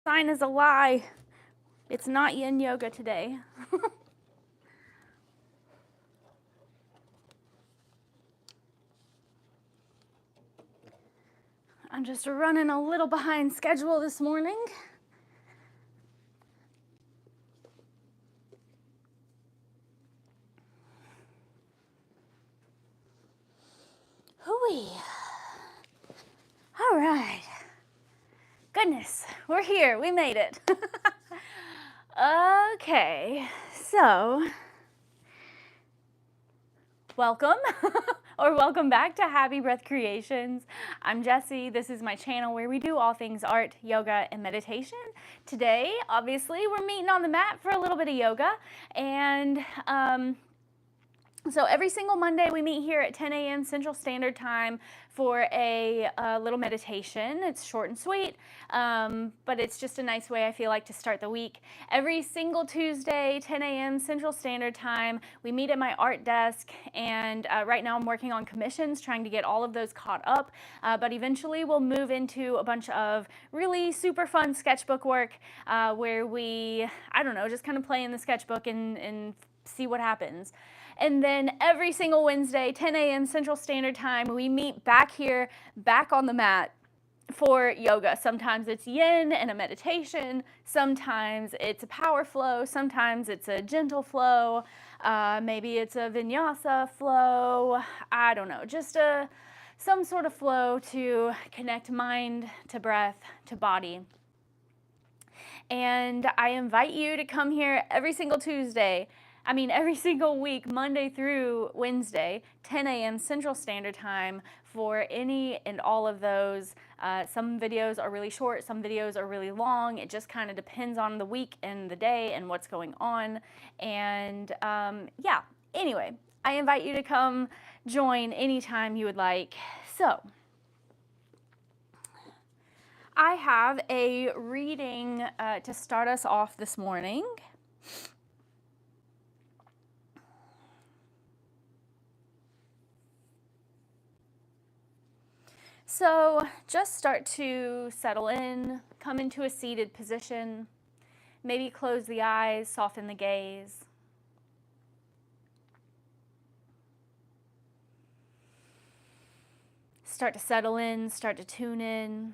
Sign is a lie. It's not yin yoga today. I'm just running a little behind schedule this morning. Hooey. All right. Goodness, we're here. We made it. Okay, so welcome or welcome back to Happy Breath Creations. I'm Jessie. This is my channel where we do all things art, yoga, and meditation. Today, obviously, we're meeting on the mat for a little bit of yoga. And so every single Monday we meet here at 10 a.m. Central Standard Time for a little meditation. It's short and sweet, but it's just a nice way I feel like to start the week. Every single Tuesday, 10 a.m. Central Standard Time, we meet at my art desk, and right now I'm working on commissions, trying to get all of those caught up, but eventually we'll move into a bunch of really super fun sketchbook work where we, I don't know, just kind of play in the sketchbook and see what happens. And then every single Wednesday, 10 a.m. Central Standard Time, we meet back here, back on the mat for yoga. Sometimes it's yin and a meditation. Sometimes it's a power flow. Sometimes it's a gentle flow. Maybe it's a vinyasa flow. I don't know, just some sort of flow to connect mind to breath to body. And I invite you to come here every single every single week, Monday through Wednesday, 10 a.m. Central Standard Time for any and all of those. Some videos are really short, some videos are really long. It just kind of depends on the week and the day and what's going on. And yeah, anyway, I invite you to come join anytime you would like. So, I have a reading to start us off this morning. So just start to settle in, come into a seated position, maybe close the eyes, soften the gaze. Start to settle in, start to tune in.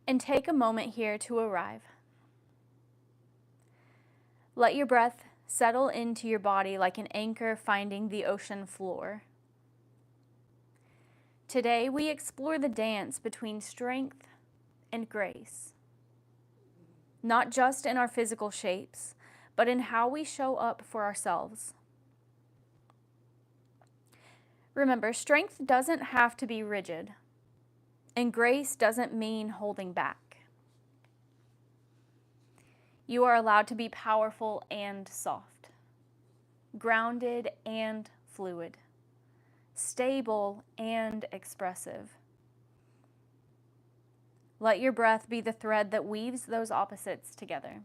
And take a moment here to arrive. Let your breath settle into your body like an anchor finding the ocean floor. Today we explore the dance between strength and grace, not just in our physical shapes, but in how we show up for ourselves. Remember, strength doesn't have to be rigid, and grace doesn't mean holding back. You are allowed to be powerful and soft, grounded and fluid, stable and expressive. Let your breath be the thread that weaves those opposites together.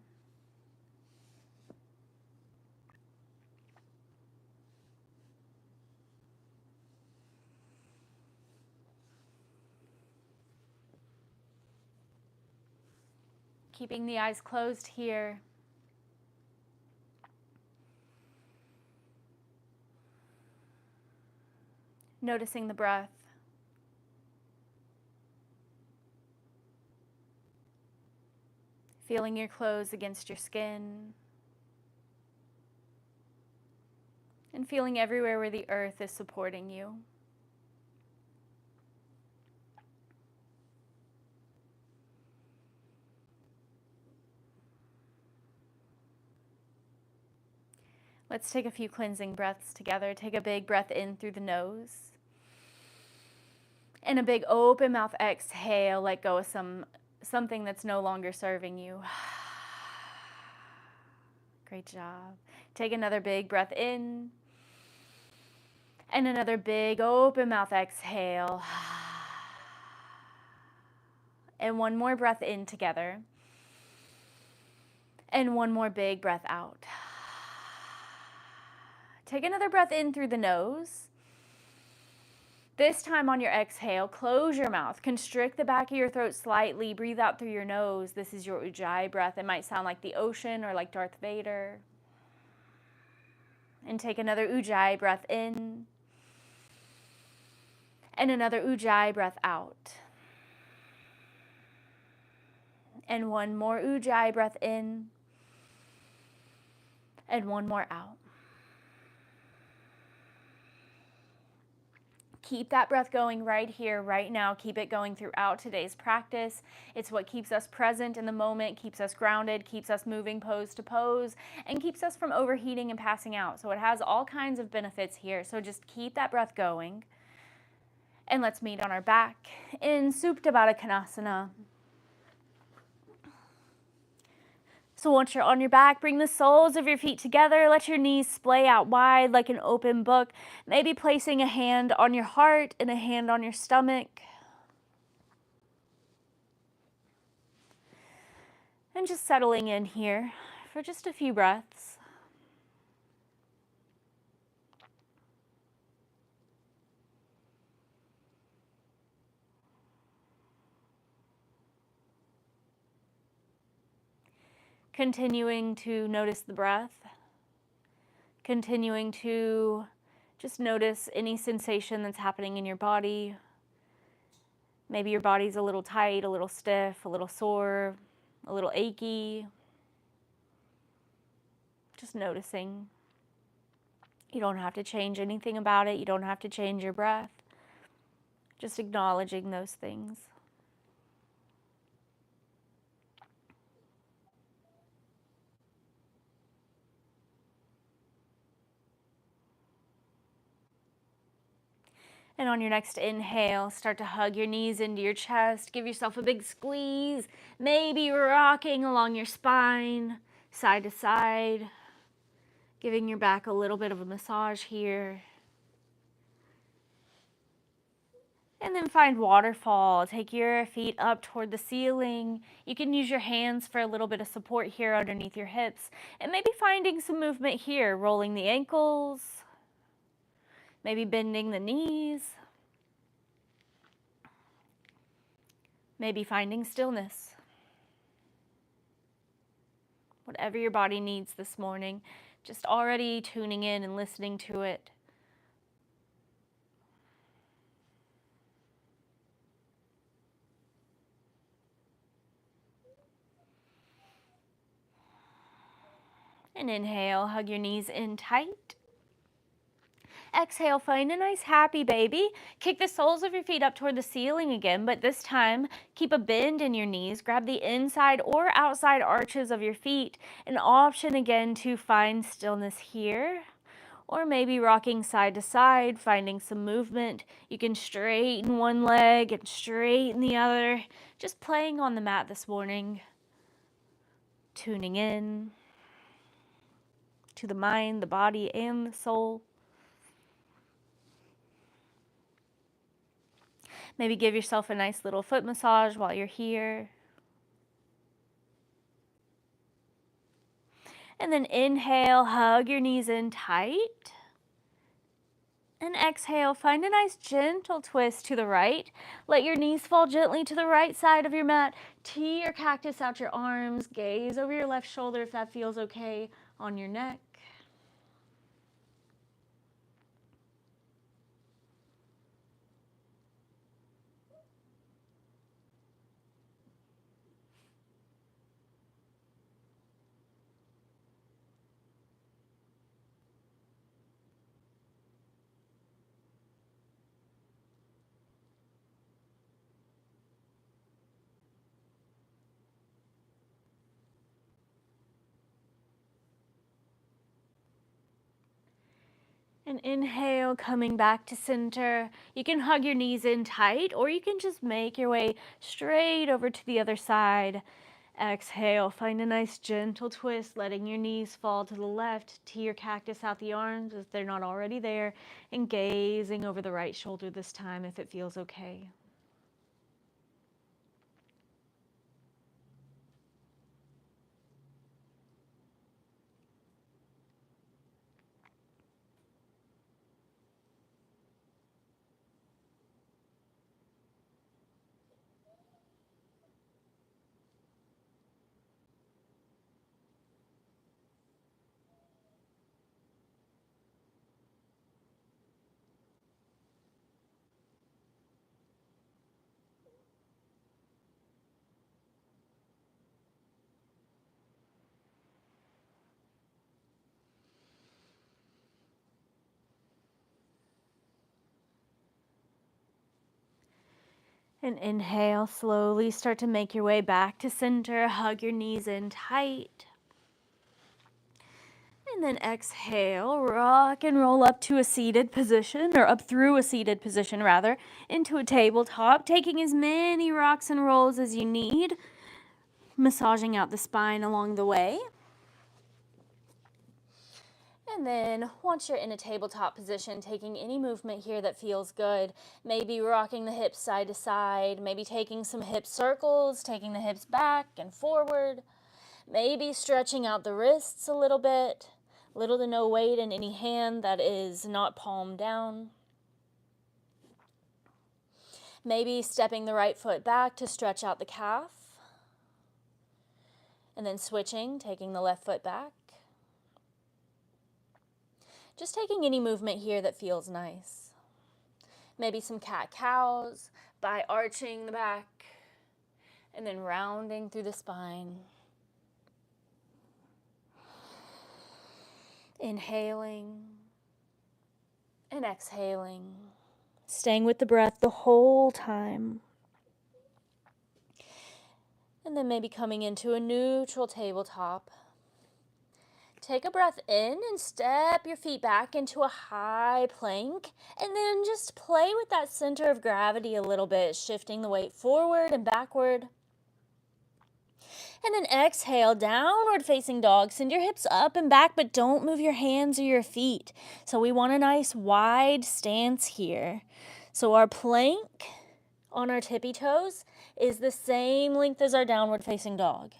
Keeping the eyes closed here. Noticing the breath. Feeling your clothes against your skin. And feeling everywhere where the earth is supporting you. Let's take a few cleansing breaths together. Take a big breath in through the nose. And a big open mouth exhale. Let go of something that's no longer serving you. Great job. Take another big breath in. And another big open mouth exhale. And one more breath in together. And one more big breath out. Take another breath in through the nose. This time on your exhale, close your mouth, constrict the back of your throat slightly, breathe out through your nose. This is your Ujjayi breath. It might sound like the ocean or like Darth Vader. And take another Ujjayi breath in and another Ujjayi breath out. And one more Ujjayi breath in and one more out. Keep that breath going right here, right now. Keep it going throughout today's practice. It's what keeps us present in the moment, keeps us grounded, keeps us moving pose to pose, and keeps us from overheating and passing out. So it has all kinds of benefits here. So just keep that breath going. And let's meet on our back in Supta Baddha Konasana. So once you're on your back, bring the soles of your feet together. Let your knees splay out wide like an open book. Maybe placing a hand on your heart and a hand on your stomach. And just settling in here for just a few breaths. Continuing to notice the breath. Continuing to just notice any sensation that's happening in your body. Maybe your body's a little tight, a little stiff, a little sore, a little achy. Just noticing. You don't have to change anything about it. You don't have to change your breath. Just acknowledging those things. And on your next inhale, start to hug your knees into your chest. Give yourself a big squeeze. Maybe rocking along your spine, side to side. Giving your back a little bit of a massage here. And then find waterfall. Take your feet up toward the ceiling. You can use your hands for a little bit of support here underneath your hips. And maybe finding some movement here, rolling the ankles. Maybe bending the knees. Maybe finding stillness. Whatever your body needs this morning, just already tuning in and listening to it. And inhale, hug your knees in tight. Exhale, find a nice happy baby. Kick the soles of your feet up toward the ceiling again, but this time keep a bend in your knees. Grab the inside or outside arches of your feet. An option again to find stillness here. Or maybe rocking side to side, finding some movement. You can straighten one leg and straighten the other. Just playing on the mat this morning. Tuning in to the mind, the body, and the soul. Maybe give yourself a nice little foot massage while you're here. And then inhale, hug your knees in tight. And exhale, find a nice gentle twist to the right. Let your knees fall gently to the right side of your mat. Tee your cactus out your arms. Gaze over your left shoulder if that feels okay on your neck. And inhale, coming back to center. You can hug your knees in tight, or you can just make your way straight over to the other side. Exhale, find a nice gentle twist, letting your knees fall to the left. Tee your cactus out the arms if they're not already there, and gazing over the right shoulder this time if it feels okay. And inhale, slowly start to make your way back to center. Hug your knees in tight. And then exhale, rock and roll up to a seated position, or up through a seated position rather, into a tabletop, taking as many rocks and rolls as you need, massaging out the spine along the way. And then once you're in a tabletop position, taking any movement here that feels good, maybe rocking the hips side to side, maybe taking some hip circles, taking the hips back and forward, maybe stretching out the wrists a little bit, little to no weight in any hand that is not palm down. Maybe stepping the right foot back to stretch out the calf, and then switching, taking the left foot back. Just taking any movement here that feels nice. Maybe some cat-cows by arching the back and then rounding through the spine. Inhaling and exhaling. Staying with the breath the whole time. And then maybe coming into a neutral tabletop. Take a breath in and step your feet back into a high plank, and then just play with that center of gravity a little bit, shifting the weight forward and backward. And then exhale, downward facing dog. Send your hips up and back, but don't move your hands or your feet. So we want a nice wide stance here. So our plank on our tippy toes is the same length as our downward facing dog.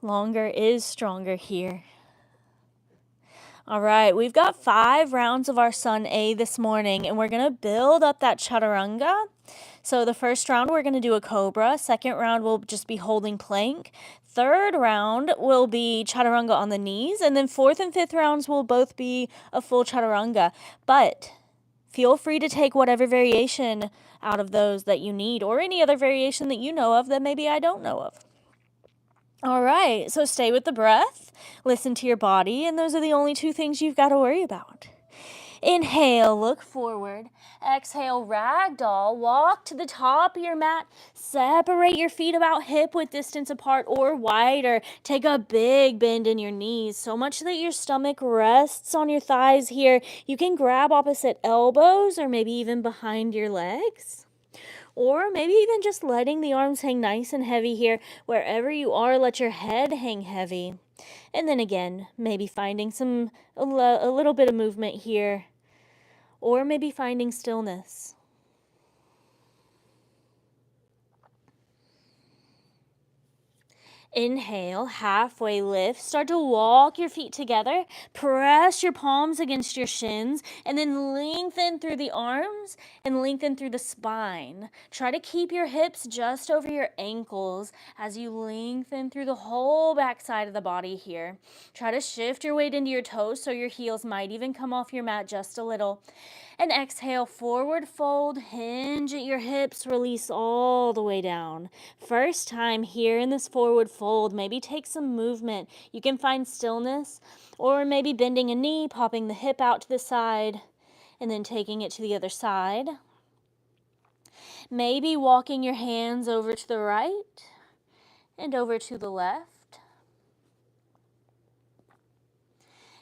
Longer is stronger here. All right, we've got 5 rounds of our Sun A this morning, and we're going to build up that chaturanga. So the first round, we're going to do a cobra. Second round, we'll just be holding plank. Third round will be chaturanga on the knees. And then fourth and fifth rounds will both be a full chaturanga. But feel free to take whatever variation out of those that you need, or any other variation that you know of that maybe I don't know of. All right, so stay with the breath, listen to your body, and those are the only 2 things you've got to worry about. Inhale, look forward. Exhale, ragdoll. Walk to the top of your mat. Separate your feet about hip-width distance apart or wider. Take a big bend in your knees, so much that your stomach rests on your thighs here. You can grab opposite elbows or maybe even behind your legs. Or maybe even just letting the arms hang nice and heavy here. Wherever you are, let your head hang heavy. And then again, maybe finding a little bit of movement here. Or maybe finding stillness. Inhale, halfway lift. Start to walk your feet together. Press your palms against your shins, and then lengthen through the arms and lengthen through the spine. Try to keep your hips just over your ankles as you lengthen through the whole back side of the body here. Try to shift your weight into your toes so your heels might even come off your mat just a little. And exhale, forward fold, hinge at your hips, release all the way down. First time here in this forward fold, maybe take some movement. You can find stillness, or maybe bending a knee, popping the hip out to the side, and then taking it to the other side. Maybe walking your hands over to the right and over to the left.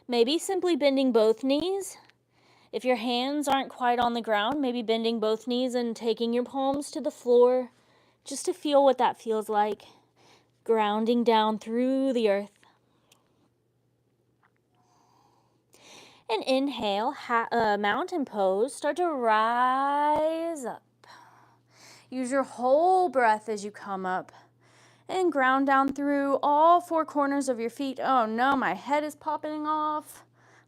Maybe simply bending both knees. If your hands aren't quite on the ground, maybe bending both knees and taking your palms to the floor just to feel what that feels like, grounding down through the earth. And inhale, mountain pose, start to rise up. Use your whole breath as you come up and ground down through all 4 corners of your feet. Oh no, my head is popping off.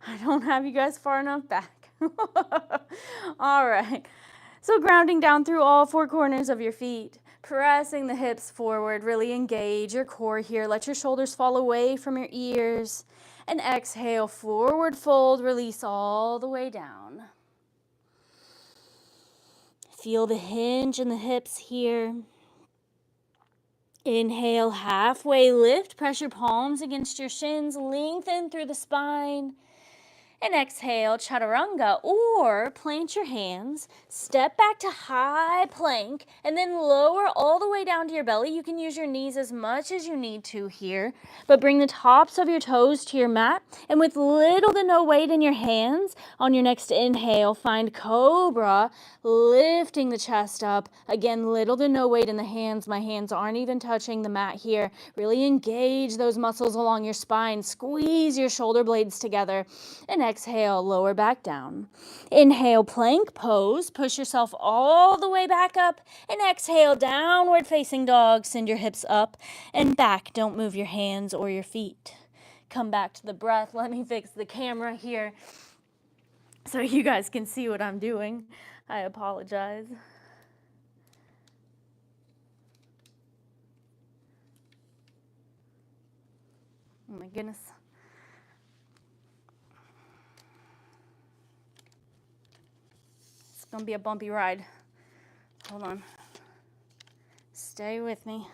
I don't have you guys far enough back. All right, so grounding down through all 4 corners of your feet, pressing the hips forward, really engage your core here. Let your shoulders fall away from your ears, and exhale, forward fold, release all the way down. Feel the hinge in the hips here. Inhale, halfway lift, press your palms against your shins, lengthen through the spine. And exhale, chaturanga, or plant your hands, step back to high plank, and then lower all the way down to your belly. You can use your knees as much as you need to here, but bring the tops of your toes to your mat, and with little to no weight in your hands, on your next inhale, find cobra, lifting the chest up. Again, little to no weight in the hands. My hands aren't even touching the mat here. Really engage those muscles along your spine. Squeeze your shoulder blades together. And exhale, lower back down. Inhale, plank pose. Push yourself all the way back up. And exhale, downward facing dog. Send your hips up and back. Don't move your hands or your feet. Come back to the breath. Let me fix the camera here so you guys can see what I'm doing. I apologize. Oh my goodness. It's gonna be a bumpy ride. Hold on. Stay with me.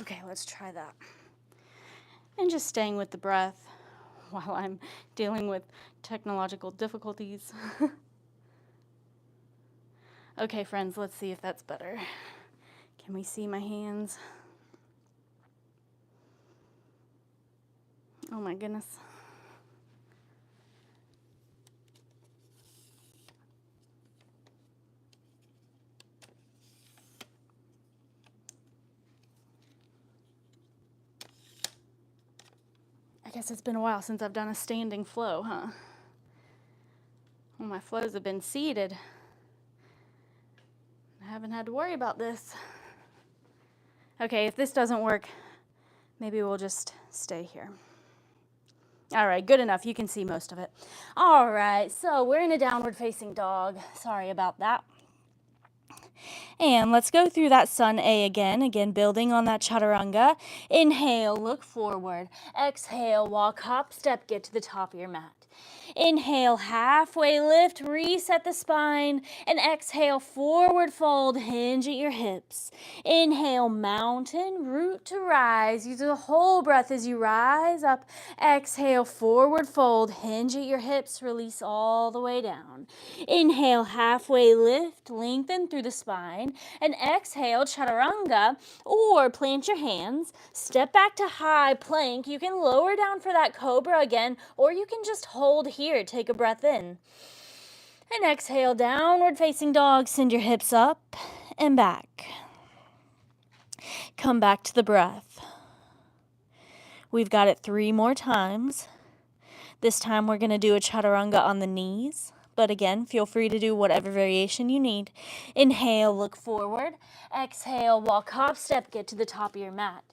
Okay, let's try that. And just staying with the breath while I'm dealing with technological difficulties. Okay, friends, let's see if that's better. Can we see my hands? Oh my goodness. I guess it's been a while since I've done a standing flow, huh? Well, my flows have been seated. I haven't had to worry about this. Okay, if this doesn't work, maybe we'll just stay here. All right, good enough. You can see most of it. All right, so we're in a downward facing dog. Sorry about that. And let's go through that sun A again, building on that chaturanga. Inhale, look forward. Exhale, walk, hop, step, get to the top of your mat. Inhale, halfway lift, reset the spine, and exhale, forward fold, hinge at your hips. Inhale, mountain, root to rise. Use the whole breath as you rise up. Exhale, forward fold, hinge at your hips, release all the way down. Inhale, halfway lift, lengthen through the spine, and exhale, chaturanga, or plant your hands, step back to high plank. You can lower down for that cobra again, or you can just hold here. Take a breath in. And exhale, downward facing dog. Send your hips up and back. Come back to the breath. We've got it 3 more times. This time we're going to do a chaturanga on the knees. But again, feel free to do whatever variation you need. Inhale, look forward. Exhale, walk, hop, step, get to the top of your mat.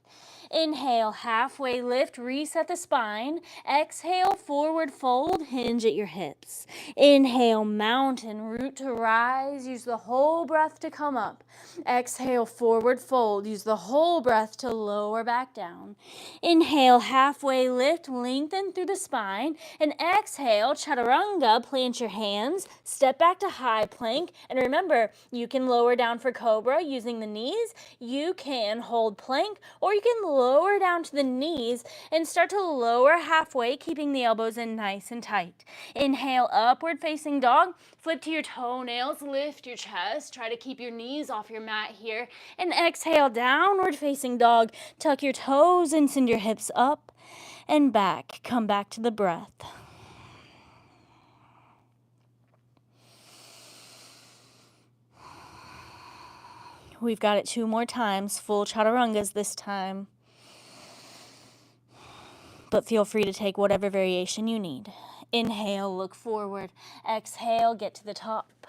Inhale, halfway lift, reset the spine. Exhale, forward fold, hinge at your hips. Inhale, mountain, root to rise. Use the whole breath to come up. Exhale, forward fold. Use the whole breath to lower back down. Inhale, halfway lift, lengthen through the spine. And exhale, chaturanga, plant your hands, step back to high plank. And remember, you can lower down for cobra using the knees. You can hold plank, or you can lower down to the knees and start to lower halfway, keeping the elbows in nice and tight. Inhale, upward facing dog. Flip to your toenails, lift your chest. Try to keep your knees off your mat here. And exhale, downward facing dog. Tuck your toes and send your hips up and back. Come back to the breath. We've got it 2 more times, full chaturangas this time. But feel free to take whatever variation you need. Inhale, look forward. Exhale, get to the top.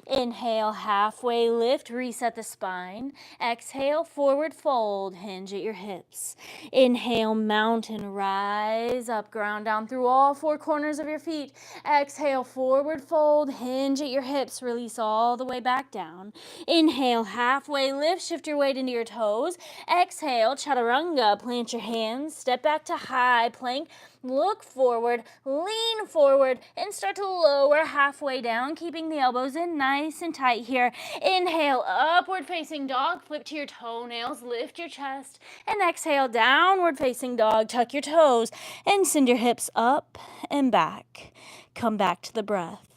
Inhale, halfway lift, reset the spine. Exhale, forward fold, hinge at your hips. Inhale, mountain rise up, ground down through all four corners of your feet. Exhale, forward fold, hinge at your hips, release all the way back down. Inhale, halfway lift, shift your weight into your toes. Exhale, chaturanga, plant your hands, step back to high plank. Look forward, lean forward, and start to lower halfway down, keeping the elbows in nice and tight here. Inhale, upward facing dog, flip to your toenails, lift your chest, and exhale, downward facing dog, tuck your toes, and send your hips up and back. Come back to the breath.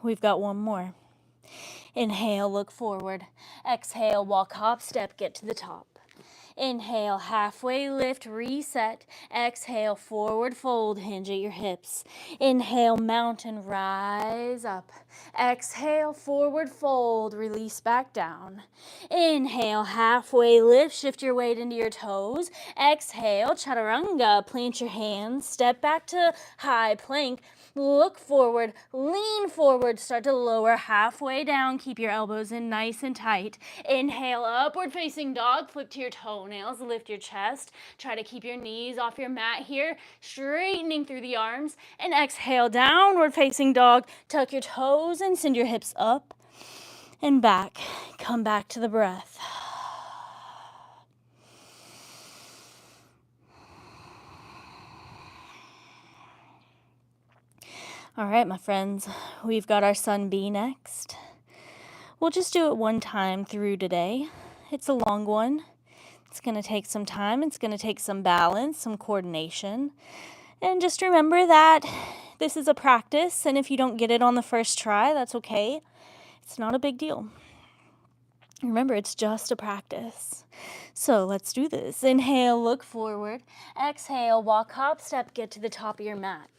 We've got one more. Inhale, look forward. Exhale, walk, hop, step, get to the top. Inhale, halfway lift, reset. Exhale, forward fold, hinge at your hips. Inhale, mountain rise up. Exhale, forward fold, release back down. Inhale, halfway lift, shift your weight into your toes. Exhale, chaturanga, plant your hands, step back to high plank. Look forward, lean forward, start to lower halfway down. Keep your elbows in nice and tight. Inhale, upward facing dog, flip to your toenails, lift your chest. Try to keep your knees off your mat here, straightening through the arms. And exhale, downward facing dog, tuck your toes and send your hips up and back. Come back to the breath. All right, my friends, we've got our sun B next. We'll just do it one time through today. It's a long one. It's going to take some time. It's going to take some balance, some coordination. And just remember that this is a practice, and if you don't get it on the first try, that's okay. It's not a big deal. Remember, it's just a practice. So let's do this. Inhale, look forward. Exhale, walk, hop, step, get to the top of your mat.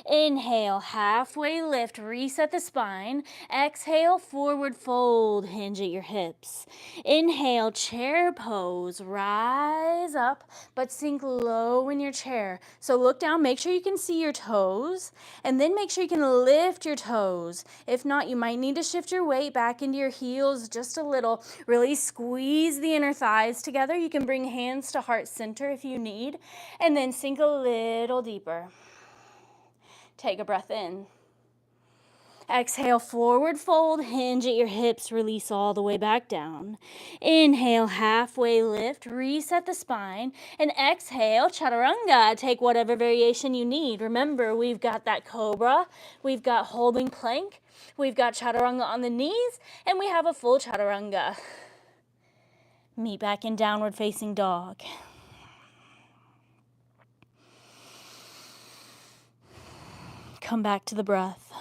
Inhale, halfway lift, reset the spine. Exhale, forward fold, hinge at your hips. Inhale, chair pose, rise up, but sink low in your chair. So look down, make sure you can see your toes, and then make sure you can lift your toes. If not, you might need to shift your weight back into your heels just a little. Really squeeze the inner thighs together. You can bring hands to heart center if you need, and then sink a little deeper. Take a breath in. Exhale, forward fold, hinge at your hips, release all the way back down. Inhale, halfway lift, reset the spine, and exhale, chaturanga. Take whatever variation you need. Remember, we've got that cobra, we've got holding plank, we've got chaturanga on the knees, and we have a full chaturanga. Meet back in downward facing dog. Come back to the breath.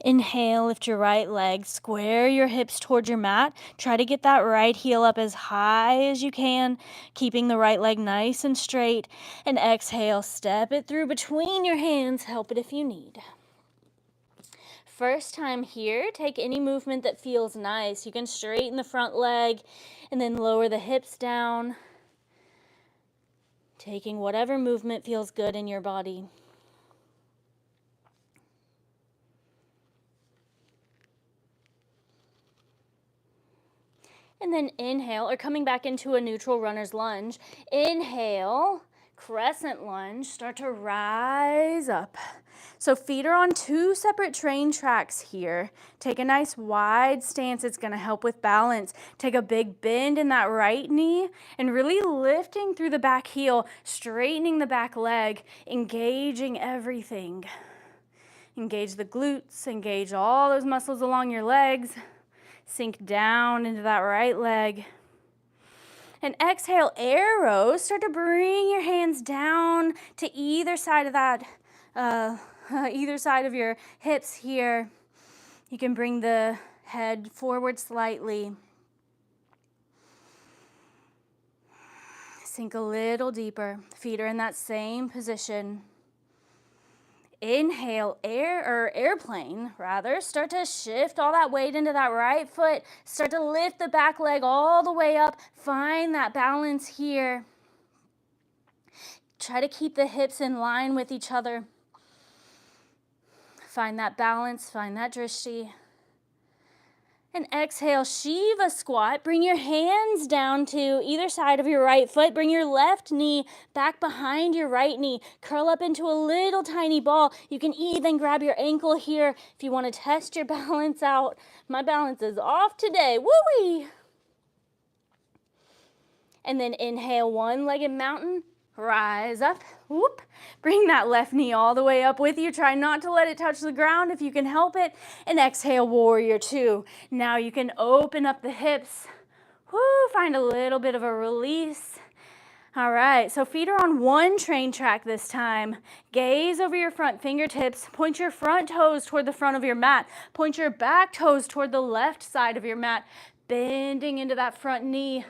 Inhale, lift your right leg, square your hips towards your mat. Try to get that right heel up as high as you can, keeping the right leg nice and straight. And exhale, step it through between your hands. Help it if you need. First time here, take any movement that feels nice. You can straighten the front leg and then lower the hips down. Taking whatever movement feels good in your body. And then inhale, or coming back into a neutral runner's lunge. Inhale, crescent lunge, start to rise up. So feet are on two separate train tracks here. Take a nice wide stance. It's going to help with balance. Take a big bend in that right knee and really lifting through the back heel, straightening the back leg, engaging everything. Engage the glutes, engage all those muscles along your legs. Sink down into that right leg. And exhale, arrows. Start to bring your hands down to either side of that, either side of your hips here. You can bring the head forward slightly. Sink a little deeper. Feet are in that same position. Inhale, airplane rather. Start to shift all that weight into that right foot. Start to lift the back leg all the way up. Find that balance here. Try to keep the hips in line with each other. Find that balance, find that drishti. And exhale, Shiva squat. Bring your hands down to either side of your right foot. Bring your left knee back behind your right knee. Curl up into a little tiny ball. You can even grab your ankle here if you want to test your balance out. My balance is off today. Woo-wee! And then inhale, one-legged mountain. Rise up, whoop. Bring that left knee all the way up with you. Try not to let it touch the ground if you can help it. And exhale, warrior two. Now you can open up the hips. Woo, find a little bit of a release. All right, so feet are on one train track this time. Gaze over your front fingertips. Point your front toes toward the front of your mat. Point your back toes toward the left side of your mat. Bending into that front knee.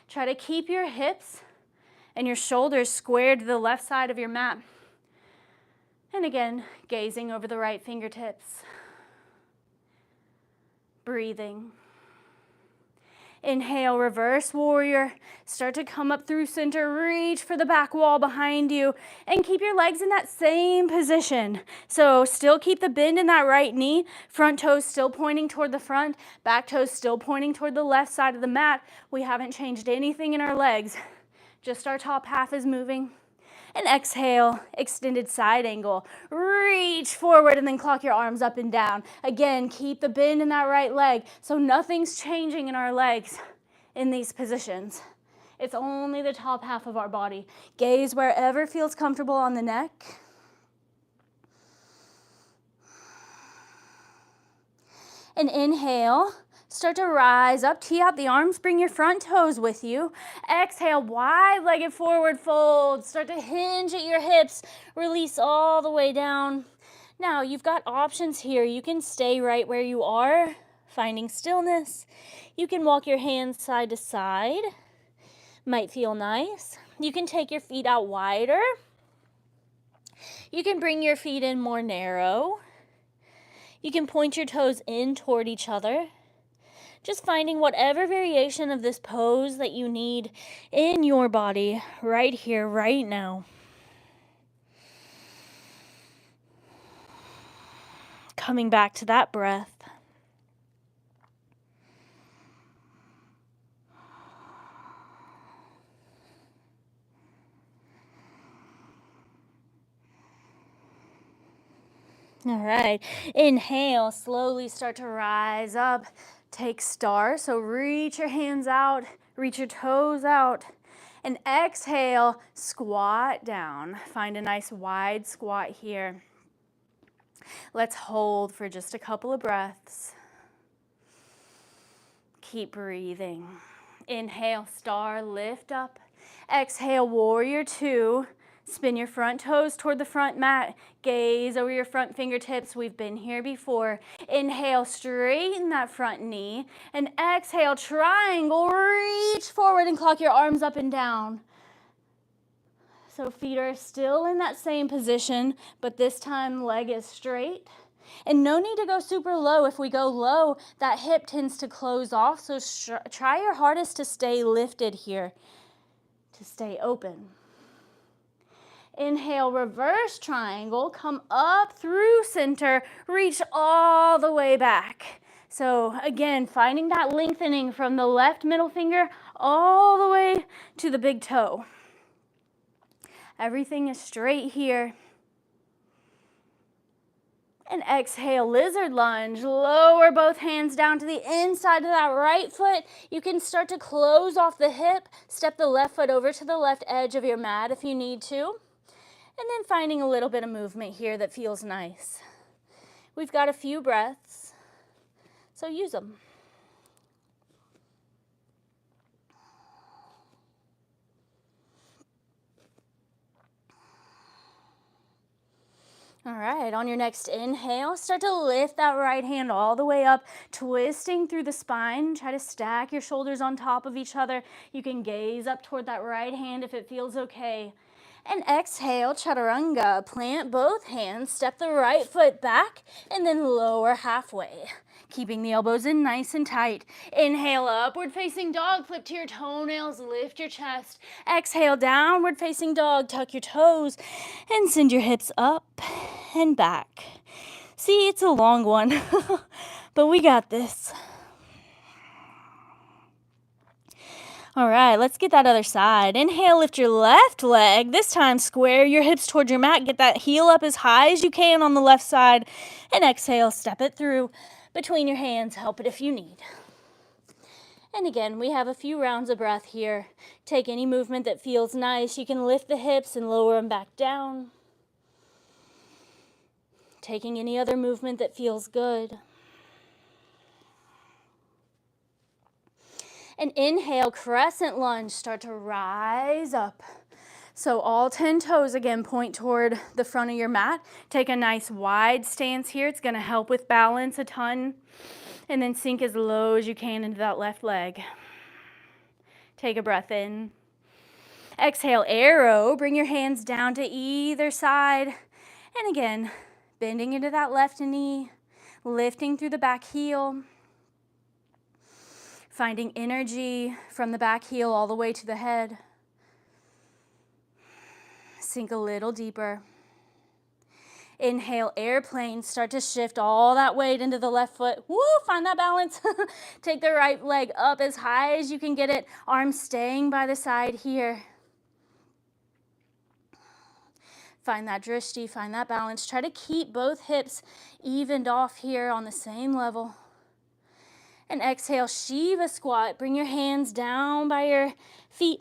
Try to keep your hips and your shoulders squared to the left side of your mat. And again, gazing over the right fingertips. Breathing. Inhale, reverse warrior. Start to come up through center. Reach for the back wall behind you and keep your legs in that same position. So still keep the bend in that right knee. Front toes still pointing toward the front. Back toes still pointing toward the left side of the mat. We haven't changed anything in our legs. Just our top half is moving. And exhale, extended side angle. Reach forward and then clock your arms up and down. Again, keep the bend in that right leg so nothing's changing in our legs in these positions. It's only the top half of our body. Gaze wherever feels comfortable on the neck. And inhale. Start to rise up, tee out the arms, bring your front toes with you. Exhale, wide-legged forward fold. Start to hinge at your hips, release all the way down. Now, you've got options here. You can stay right where you are, finding stillness. You can walk your hands side to side. Might feel nice. You can take your feet out wider. You can bring your feet in more narrow. You can point your toes in toward each other. Just finding whatever variation of this pose that you need in your body right here, right now. Coming back to that breath. All right, inhale, slowly start to rise up. Take star, so reach your hands out, reach your toes out, and exhale, squat down. Find a nice wide squat here. Let's hold for just a couple of breaths. Keep breathing. Inhale, star, lift up. Exhale, warrior two. Spin your front toes toward the front mat. Gaze over your front fingertips. We've been here before. Inhale, straighten that front knee. And exhale, triangle. Reach forward and clock your arms up and down. So feet are still in that same position, but this time leg is straight. And no need to go super low. If we go low, that hip tends to close off. So try your hardest to stay lifted here, to stay open. Inhale, reverse triangle, come up through center, reach all the way back. So again, finding that lengthening from the left middle finger all the way to the big toe. Everything is straight here. And exhale, lizard lunge. Lower both hands down to the inside of that right foot. You can start to close off the hip. Step the left foot over to the left edge of your mat if you need to. And then finding a little bit of movement here that feels nice. We've got a few breaths, so use them. All right, on your next inhale, start to lift that right hand all the way up, twisting through the spine. Try to stack your shoulders on top of each other. You can gaze up toward that right hand if it feels okay. And exhale, chaturanga. Plant both hands, step the right foot back, and then lower halfway. Keeping the elbows in nice and tight. Inhale, upward facing dog, flip to your toenails, lift your chest. Exhale, downward facing dog, tuck your toes, and send your hips up and back. See, it's a long one, but we got this. All right, let's get that other side. Inhale, lift your left leg. This time, square your hips towards your mat. Get that heel up as high as you can on the left side. And exhale, step it through between your hands. Help it if you need. And again, we have a few rounds of breath here. Take any movement that feels nice. You can lift the hips and lower them back down. Taking any other movement that feels good. And inhale, crescent lunge, start to rise up. So all 10 toes again point toward the front of your mat. Take a nice wide stance here. It's gonna help with balance a ton. And then sink as low as you can into that left leg. Take a breath in. Exhale, arrow. Bring your hands down to either side. And again, bending into that left knee, lifting through the back heel. Finding energy from the back heel all the way to the head. Sink a little deeper. Inhale, airplane. Start to shift all that weight into the left foot. Woo, find that balance. Take the right leg up as high as you can get it. Arms staying by the side here. Find that drishti, find that balance. Try to keep both hips evened off here on the same level. And exhale, Shiva squat. Bring your hands down by your feet.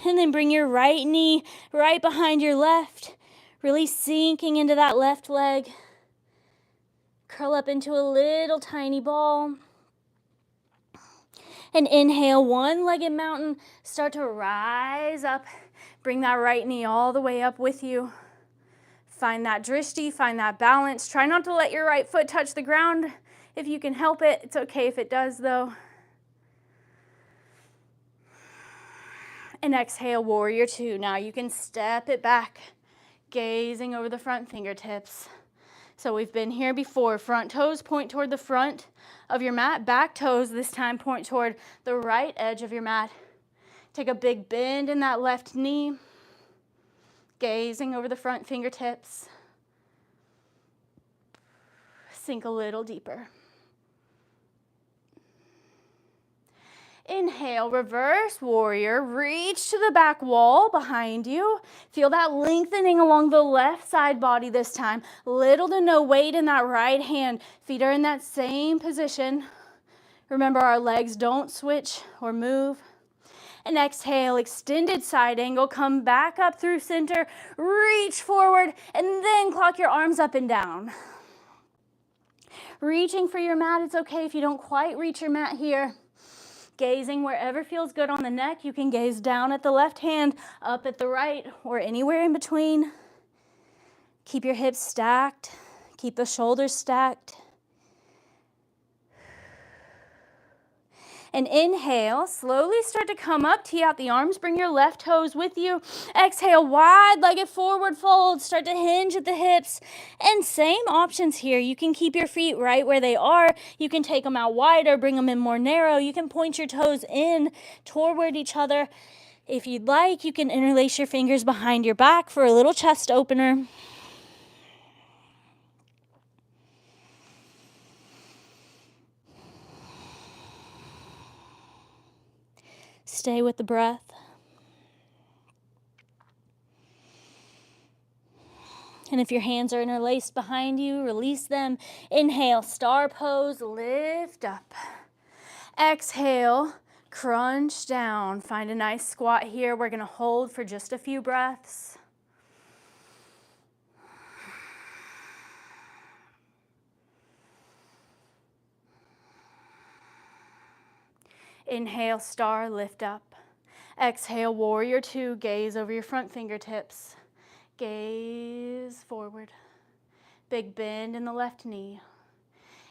And then bring your right knee right behind your left. Really sinking into that left leg. Curl up into a little tiny ball. And inhale, one-legged mountain. Start to rise up. Bring that right knee all the way up with you. Find that drishti, find that balance. Try not to let your right foot touch the ground. If you can help it, it's okay if it does though. And exhale, warrior two. Now you can step it back, gazing over the front fingertips. So we've been here before. Front toes point toward the front of your mat. Back toes this time point toward the right edge of your mat. Take a big bend in that left knee, gazing over the front fingertips. Sink a little deeper. Inhale, reverse warrior. Reach to the back wall behind you. Feel that lengthening along the left side body this time. Little to no weight in that right hand. Feet are in that same position. Remember, our legs don't switch or move. And exhale, extended side angle. Come back up through center. Reach forward and then clock your arms up and down. Reaching for your mat. It's okay if you don't quite reach your mat here. Gazing wherever feels good on the neck. You can gaze down at the left hand, up at the right, or anywhere in between. Keep your hips stacked. Keep the shoulders stacked. And inhale, slowly start to come up, tee out the arms, bring your left toes with you. Exhale, wide-legged forward fold, start to hinge at the hips. And same options here. You can keep your feet right where they are. You can take them out wider, bring them in more narrow. You can point your toes in toward each other. If you'd like, you can interlace your fingers behind your back for a little chest opener. Stay with the breath. And if your hands are interlaced behind you, release them. Inhale, star pose, lift up. Exhale, crunch down. Find a nice squat here. We're gonna hold for just a few breaths. Inhale, star, lift up. Exhale, warrior two, gaze over your front fingertips. Gaze forward. Big bend in the left knee.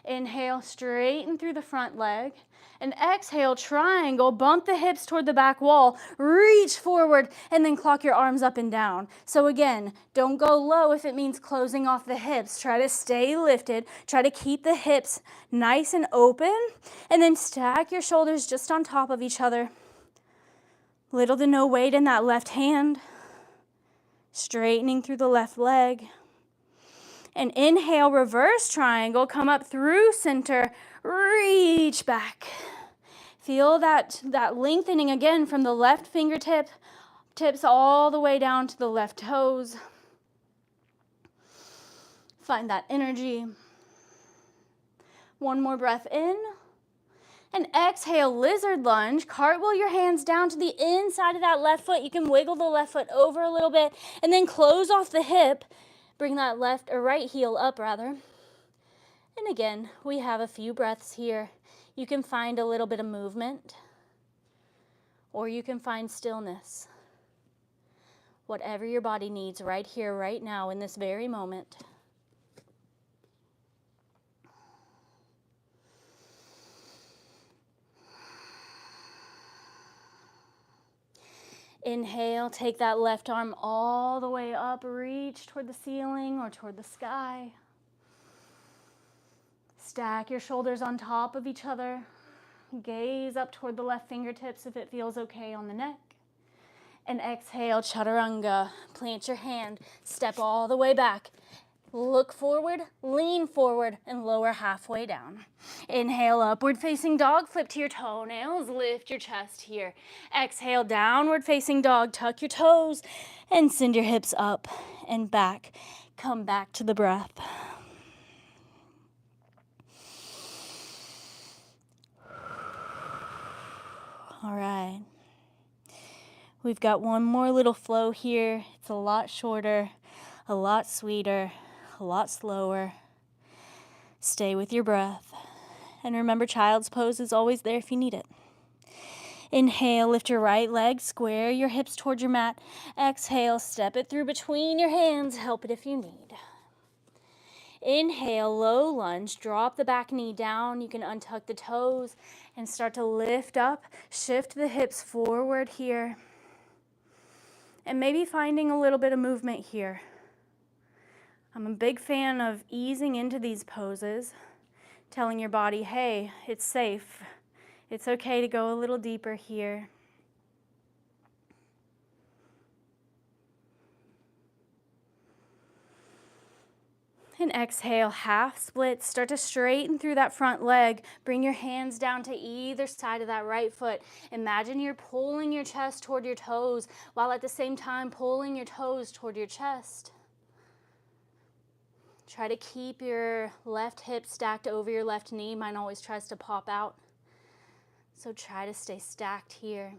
Inhale, straighten through the front leg. And exhale, triangle, bump the hips toward the back wall, reach forward, and then clock your arms up and down. So again, don't go low if it means closing off the hips. Try to stay lifted. Try to keep the hips nice and open, and then stack your shoulders just on top of each other. Little to no weight in that left hand. Straightening through the left leg. And inhale, reverse triangle, come up through center, reach back. Feel that lengthening again from the left fingertip, tips all the way down to the left toes. Find that energy. One more breath in. And exhale, lizard lunge. Cartwheel your hands down to the inside of that left foot. You can wiggle the left foot over a little bit and then close off the hip. Bring that left or right heel up rather. And again, we have a few breaths here. You can find a little bit of movement, or you can find stillness. Whatever your body needs right here, right now, in this very moment. Inhale, take that left arm all the way up, reach toward the ceiling or toward the sky. Stack your shoulders on top of each other. Gaze up toward the left fingertips if it feels okay on the neck. And exhale, chaturanga. Plant your hand, step all the way back. Look forward, lean forward, and lower halfway down. Inhale, upward facing dog, flip to your toenails, lift your chest here. Exhale, downward facing dog, tuck your toes, and send your hips up and back. Come back to the breath. All right. We've got one more little flow here. It's a lot shorter, a lot sweeter, a lot slower. Stay with your breath. And remember, child's pose is always there if you need it. Inhale, lift your right leg, square your hips toward your mat. Exhale, step it through between your hands. Help it if you need. Inhale, low lunge, drop the back knee down. You can untuck the toes and start to lift up. Shift the hips forward here. And maybe finding a little bit of movement here. I'm a big fan of easing into these poses, telling your body, hey, it's safe. It's okay to go a little deeper here. And exhale, half split. Start to straighten through that front leg. Bring your hands down to either side of that right foot. Imagine you're pulling your chest toward your toes, while at the same time pulling your toes toward your chest. Try to keep your left hip stacked over your left knee. Mine always tries to pop out. So try to stay stacked here.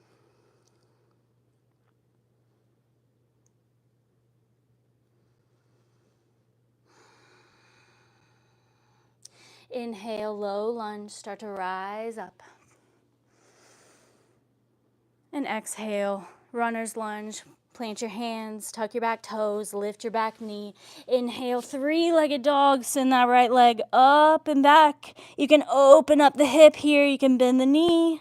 Inhale, low lunge, start to rise up. And exhale, runner's lunge. Plant your hands, tuck your back toes, lift your back knee. Inhale, three-legged dog, send that right leg up and back. You can open up the hip here, you can bend the knee.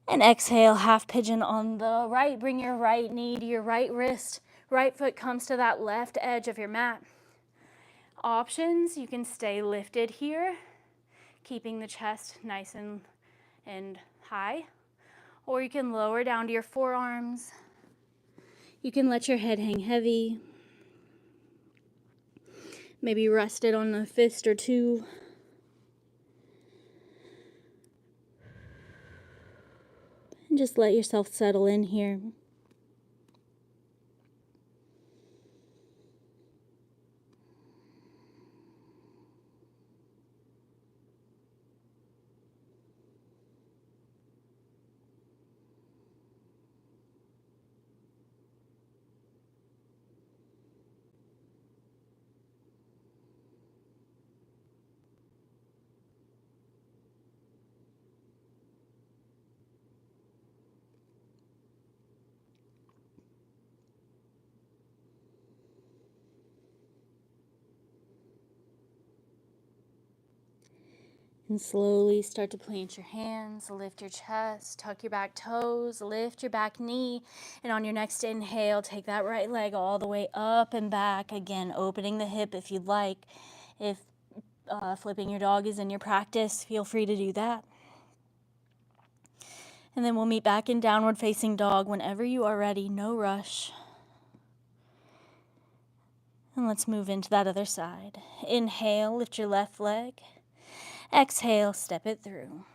And exhale, half pigeon on the right. Bring your right knee to your right wrist. Right foot comes to that left edge of your mat. Options, you can stay lifted here, keeping the chest nice and high. Or you can lower down to your forearms. You can let your head hang heavy. Maybe rest it on a fist or two. And just let yourself settle in here. And slowly start to plant your hands, lift your chest, tuck your back toes, lift your back knee. And on your next inhale, take that right leg all the way up and back. Again, opening the hip if you'd like. If flipping your dog is in your practice, feel free to do that. And then we'll meet back in downward facing dog whenever you are ready, no rush. And let's move into that other side. Inhale, lift your left leg. Exhale, step it through.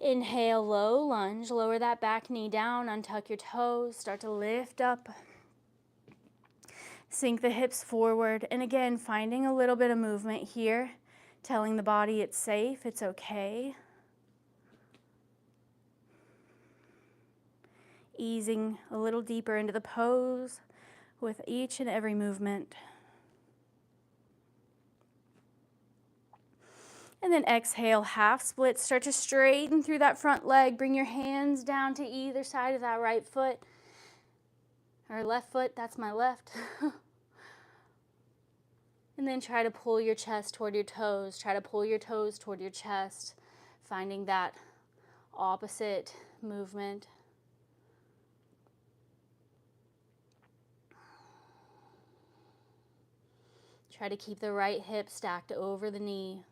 Inhale, low lunge, lower that back knee down, untuck your toes, start to lift up. Sink the hips forward, and again, finding a little bit of movement here, telling the body it's safe, it's okay. Easing a little deeper into the pose with each and every movement. And then exhale, half split. Start to straighten through that front leg. Bring your hands down to either side of that right foot. Or left foot, that's my left. And then try to pull your chest toward your toes. Try to pull your toes toward your chest. Finding that opposite movement. Try to keep the right hip stacked over the knee.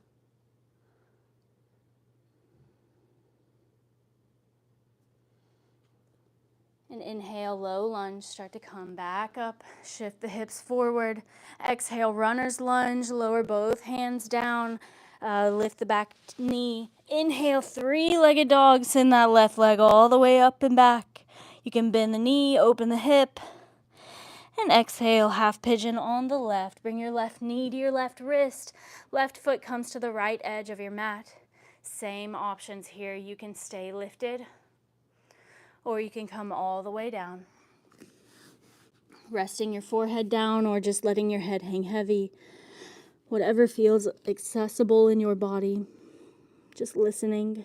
And inhale, low lunge, start to come back up, shift the hips forward. Exhale, runner's lunge, lower both hands down, lift the back knee. Inhale, three-legged dog, send that left leg all the way up and back. You can bend the knee, open the hip. And exhale, half pigeon on the left. Bring your left knee to your left wrist. Left foot comes to the right edge of your mat. Same options here. You can stay lifted, or you can come all the way down. Resting your forehead down or just letting your head hang heavy. Whatever feels accessible in your body. Just listening.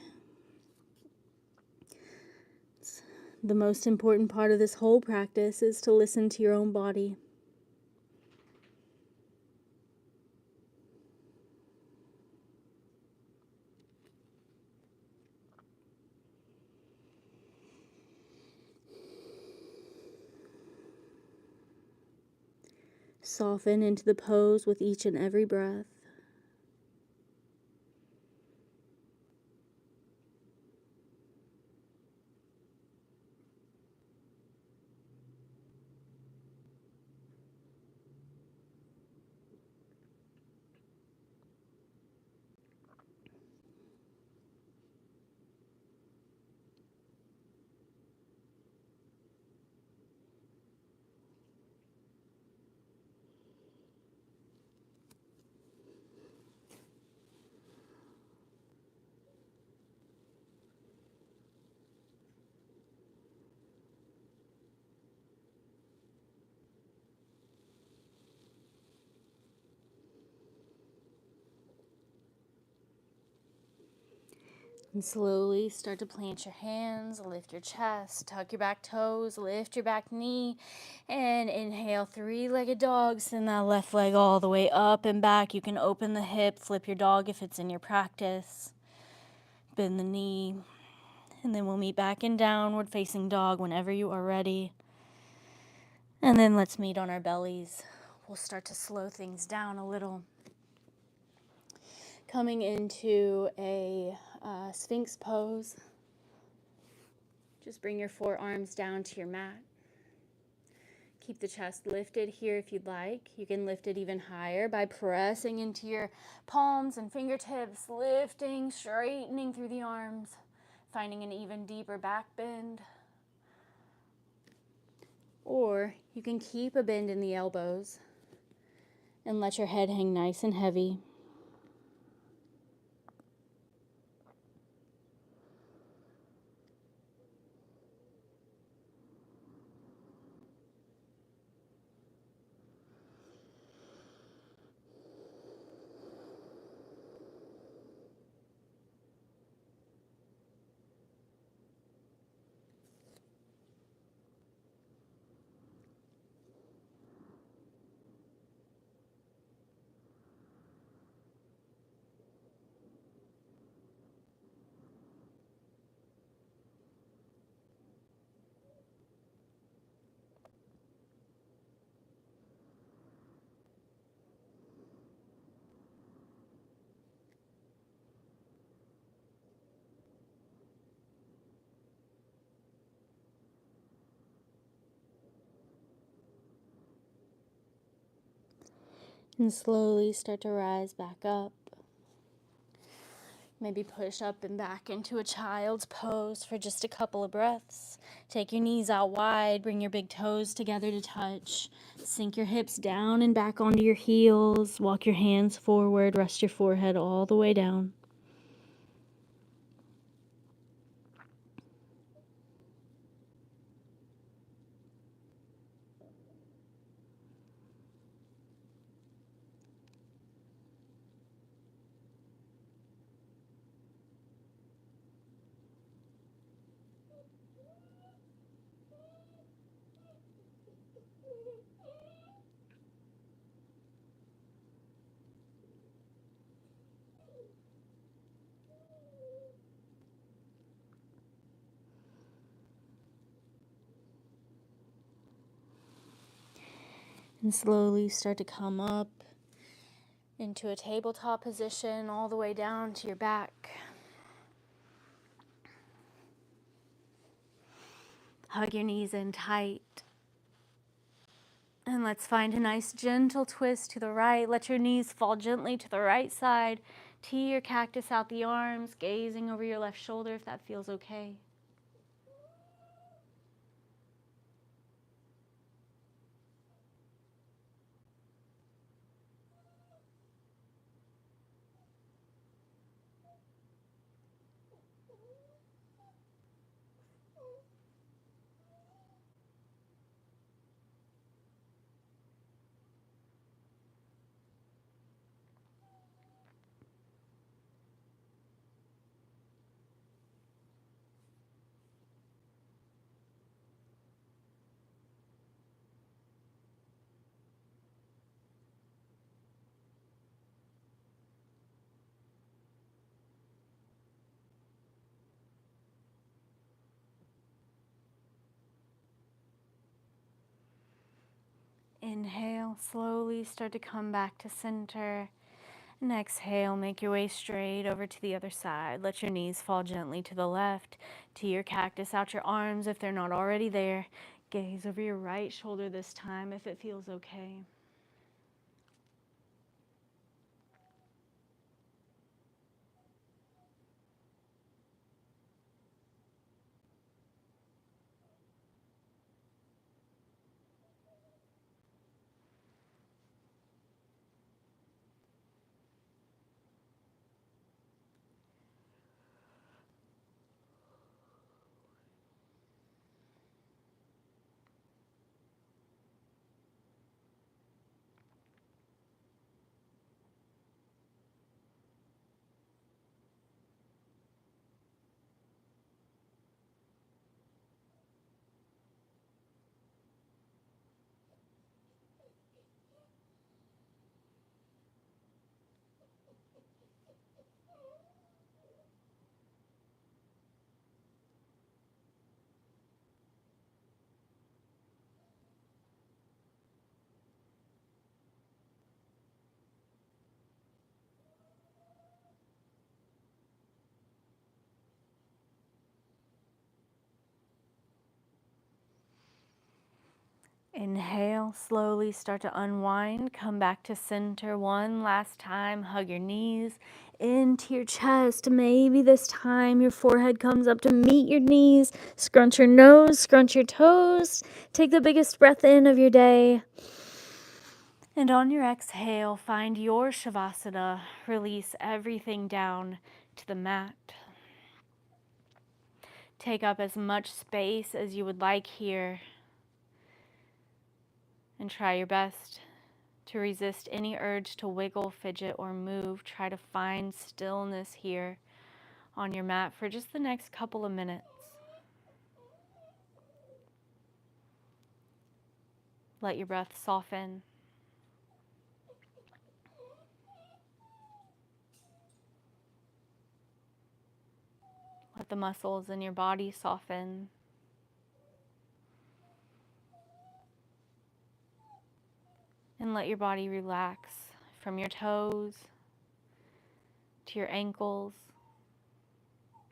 The most important part of this whole practice is to listen to your own body. Soften into the pose with each and every breath. And slowly start to plant your hands, lift your chest, tuck your back toes, lift your back knee, and inhale, three-legged dog. Send that left leg all the way up and back. You can open the hip, flip your dog if it's in your practice. Bend the knee, and then we'll meet back in downward facing dog whenever you are ready. And then let's meet on our bellies. We'll start to slow things down a little. Coming into a Sphinx pose. Just bring your forearms down to your mat. Keep the chest lifted here if you'd like. You can lift it even higher by pressing into your palms and fingertips, lifting, straightening through the arms, finding an even deeper back bend. Or you can keep a bend in the elbows and let your head hang nice and heavy. And slowly start to rise back up. Maybe push up and back into a child's pose for just a couple of breaths. Take your knees out wide, bring your big toes together to touch. Sink your hips down and back onto your heels. Walk your hands forward, rest your forehead all the way down. And slowly start to come up into a tabletop position all the way down to your back. Hug your knees in tight. And let's find a nice gentle twist to the right. Let your knees fall gently to the right side. Tee your cactus out the arms, gazing over your left shoulder if that feels okay. Inhale, slowly start to come back to center. And exhale, make your way straight over to the other side. Let your knees fall gently to the left. Tee your cactus out your arms if they're not already there. Gaze over your right shoulder this time if it feels okay. Inhale, slowly start to unwind. Come back to center one last time. Hug your knees into your chest. Maybe this time your forehead comes up to meet your knees. Scrunch your nose, scrunch your toes. Take the biggest breath in of your day. And on your exhale, find your Shavasana. Release everything down to the mat. Take up as much space as you would like here. And try your best to resist any urge to wiggle, fidget, or move. Try to find stillness here on your mat for just the next couple of minutes. Let your breath soften. Let the muscles in your body soften. And let your body relax from your toes to your ankles,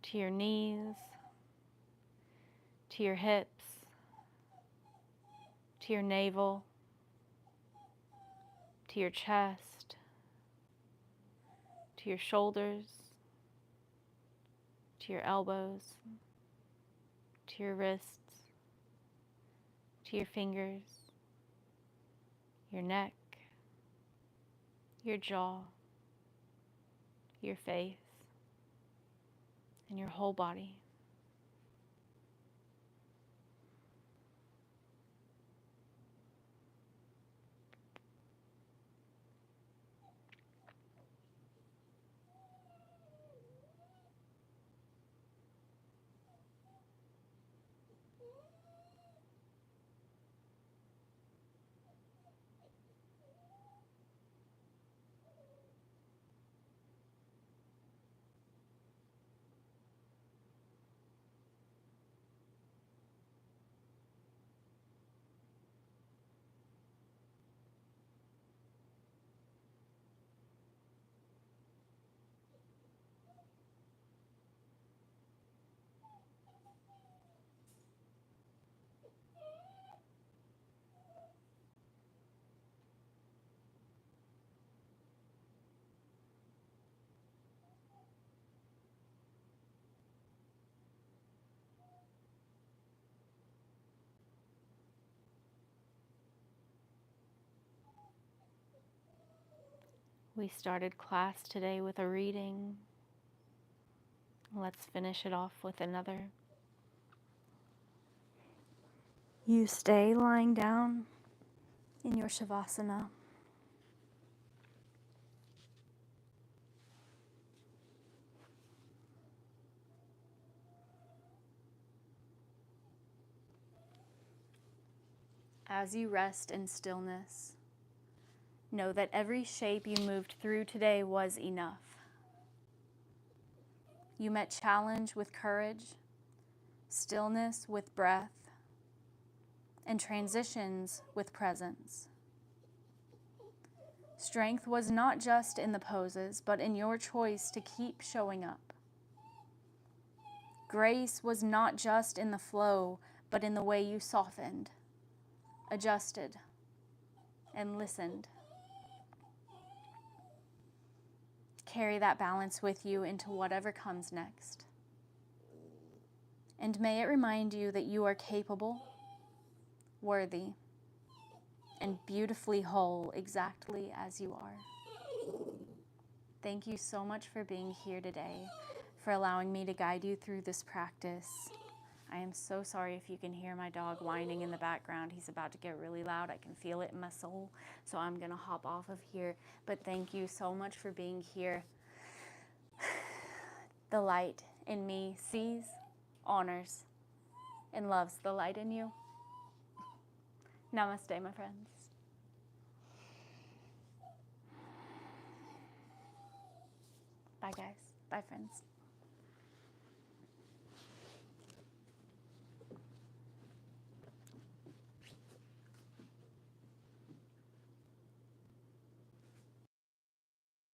to your knees, to your hips, to your navel, to your chest, to your shoulders, to your elbows, to your wrists, to your fingers, your neck, your jaw, your face, and your whole body. We started class today with a reading. Let's finish it off with another. You stay lying down in your Shavasana. As you rest in stillness, know that every shape you moved through today was enough. You met challenge with courage, stillness with breath, and transitions with presence. Strength was not just in the poses, but in your choice to keep showing up. Grace was not just in the flow, but in the way you softened, adjusted, and listened. Carry that balance with you into whatever comes next. And may it remind you that you are capable, worthy, and beautifully whole exactly as you are. Thank you so much for being here today, for allowing me to guide you through this practice. I am so sorry if you can hear my dog whining in the background. He's about to get really loud. I can feel it in my soul, so I'm gonna hop off of here. But thank you so much for being here. The light in me sees, honors, and loves the light in you. Namaste, my friends. Bye, guys. Bye, friends.